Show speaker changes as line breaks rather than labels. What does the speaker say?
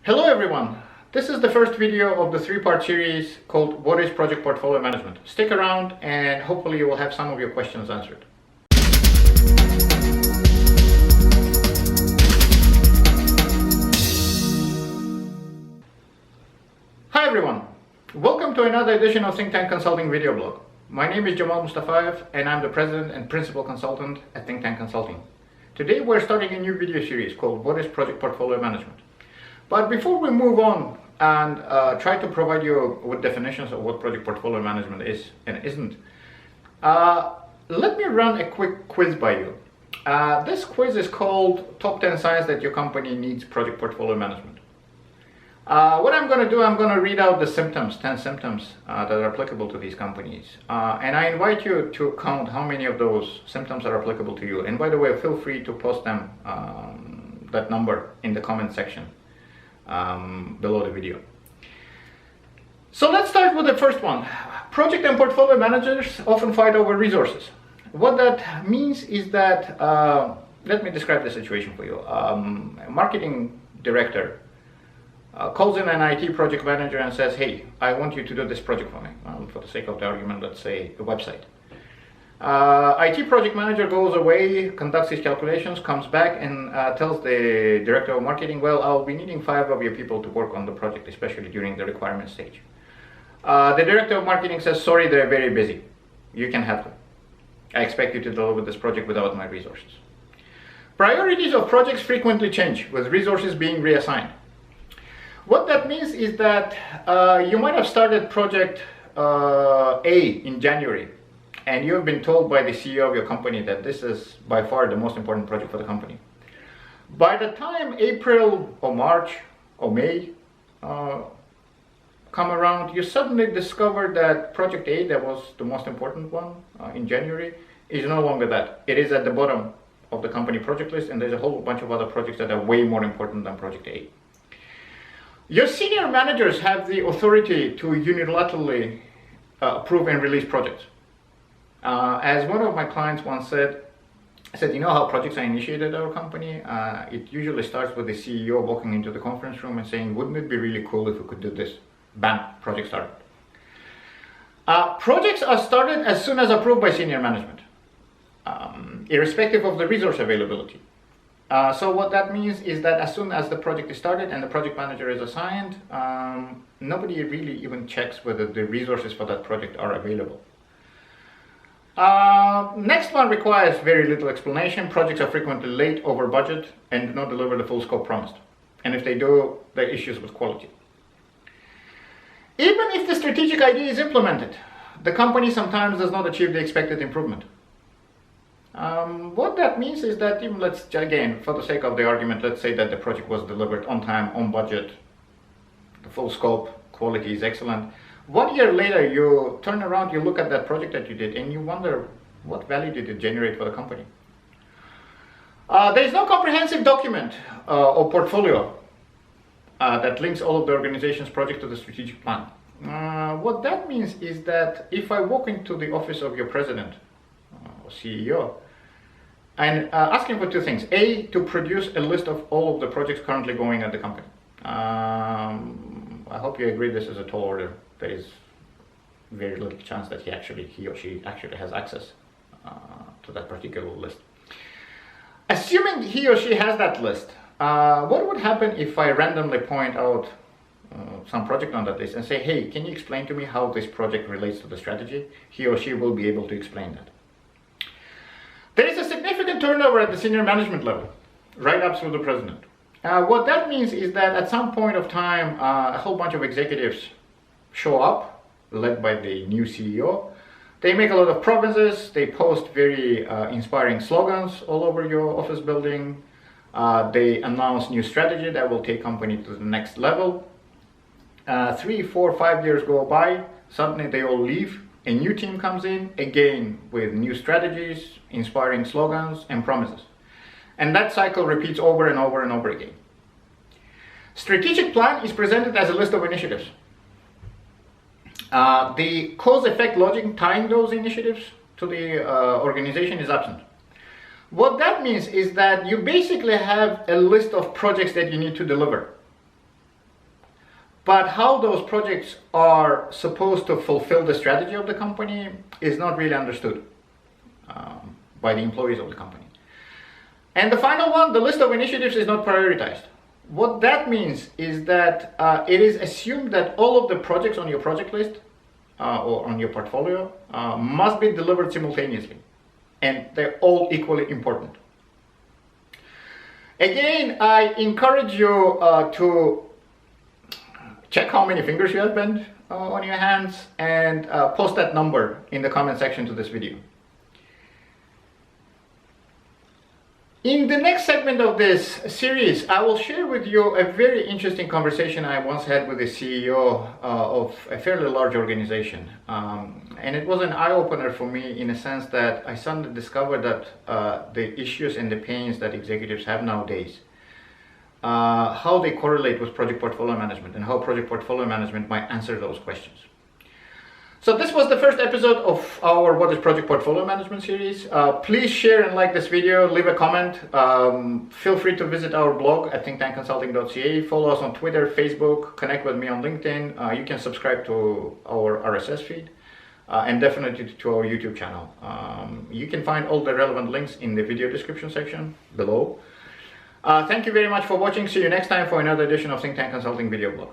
Hello everyone, this is the first video of the three-part series called What is Project Portfolio Management? Stick around and hopefully you will have some of your questions answered. Hi everyone, welcome to another edition of Think Tank Consulting video blog. My name is Jamal and I'm the President and Principal Consultant at Think Tank Consulting. Today we're starting a new video series called What is Project Portfolio Management? But before we move on and try to provide you with definitions of what project portfolio management is and isn't, let me run a quick quiz by you. This quiz is called Top 10 Signs That Your Company Needs Project Portfolio Management. What I'm going to do, I'm going to read out the symptoms, 10 symptoms that are applicable to these companies. And I invite you to count how many of those symptoms are applicable to you. And by the way, feel free to post them, that number, in the comment section below the video. So let's start with the first one. Project and portfolio managers often fight over resources. What that means is that, let me describe the situation for you. A marketing director calls in an IT project manager and says, hey, I want you to do this project for me. For the sake of the argument, let's say a website. IT project manager goes away, conducts his calculations, comes back and tells the director of marketing, well, I'll be needing 5 of your people to work on the project, especially during the requirement stage. The director of marketing says, sorry, they're very busy. You can have them. I expect you to deliver this project without my resources. Priorities of projects frequently change, with resources being reassigned. What that means is that you might have started project A in January, and you have been told by the CEO of your company that this is by far the most important project for the company. By the time April or March or May come around, you suddenly discover that project A, that was the most important one in January, is no longer that. It is at the bottom of the company project list, and there's a whole bunch of other projects that are way more important than project A. Your senior managers have the authority to unilaterally approve and release projects. As one of my clients once said, you know how projects are initiated at our company? It usually starts with the CEO walking into the conference room and saying, wouldn't it be really cool if we could do this? Bam, project started. Projects are started as soon as approved by senior management, irrespective of the resource availability. So what that means is that as soon as the project is started and the project manager is assigned, nobody really even checks whether the resources for that project are available. Next one requires very little explanation. Projects are frequently late, over budget, and do not deliver the full scope promised. And if they do, there are issues with quality. Even if the strategic idea is implemented, the company sometimes does not achieve the expected improvement. What that means is that, even again, for the sake of the argument, let's say that the project was delivered on time, on budget, the full scope, quality is excellent. 1 year later, you turn around, you look at that project that you did, and you wonder, what value did it generate for the company? There is no comprehensive document or portfolio that links all of the organization's project to the strategic plan. What that means is that if I walk into the office of your president or CEO and ask him for 2 things. A, to produce a list of all of the projects currently going at the company. I hope you agree this is a tall order. There is very little chance that he or she actually has access to that particular list. Assuming he or she has that list, what would happen if I randomly point out some project on that list and say, hey, can you explain to me how this project relates to the strategy? He or she will be able to explain that. There is a significant turnover at the senior management level, right up through the president. What that means is that at some point of time, a whole bunch of executives show up, led by the new CEO. They make a lot of promises. They post very inspiring slogans all over your office building. They announce new strategy that will take company to the next level. 3, 4, 5 years go by. Suddenly they all leave. A new team comes in, again, with new strategies, inspiring slogans, and promises. And that cycle repeats over and over and over again. Strategic plan is presented as a list of initiatives. The cause-effect logic tying those initiatives to the organization is absent. What that means is that you basically have a list of projects that you need to deliver. But how those projects are supposed to fulfill the strategy of the company is not really understood by the employees of the company. And the final one, the list of initiatives is not prioritized. What that means is that it is assumed that all of the projects on your project list or on your portfolio must be delivered simultaneously, and they're all equally important. Again, I encourage you to check how many fingers you have bent on your hands and post that number in the comment section to this video. In the next segment of this series, I will share with you a very interesting conversation I once had with the CEO of a fairly large organization. And it was an eye-opener for me in a sense that I suddenly discovered that the issues and the pains that executives have nowadays, how they correlate with project portfolio management and how project portfolio management might answer those questions. So this was the first episode of our What is Project Portfolio Management series. Please share and like this video, leave a comment. Feel free to visit our blog at thinktankconsulting.ca. Follow us on Twitter, Facebook, connect with me on LinkedIn. You can subscribe to our RSS feed and definitely to our YouTube channel. You can find all the relevant links in the video description section below. Thank you very much for watching. See you next time for another edition of Think Tank Consulting video blog.